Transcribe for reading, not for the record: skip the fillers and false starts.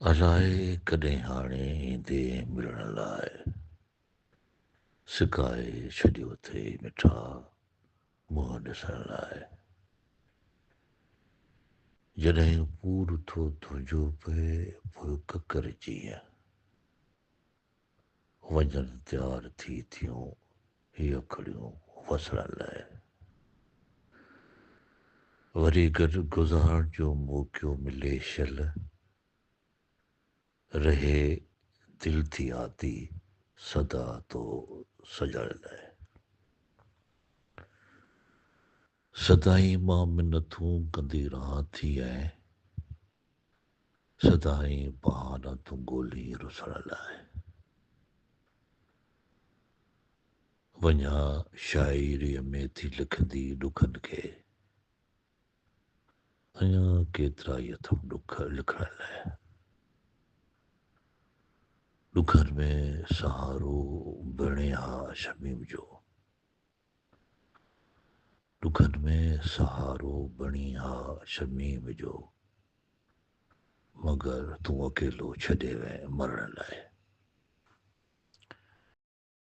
अलाए कॾहिं हाणे ईंदे मिलण लाइ सिकाए छॾियो अथई मिठा मुंहुं ॾिसण लाइ। जॾहिं पूर थो तुंहिंजो पए पोइ ककर जीअं वञण तयार थी थियूं हीअ खड़ियूं वसण लाइ। वरी गॾु गुज़ारण जो मौक़ो मिले शल रहे दिल थी आती सदा तो सजण लाइ। सदाई मां मिन्नतूं कंदी रहां थी ऐं सदाई बहाना तूं ॻोल्ही रुसण लाइ। वञा शाइरीअ में थी लिखंदी ॾुखनि खे अञा केतिरा ई अथम ॾुख लिखण लाइ। ॾुखनि में सहारो बणे हा शमीम जो, ॾुखनि में सहारो बणी हा शमीम जो, मगर तूं अकेलो छॾे वएं मरण लाइ।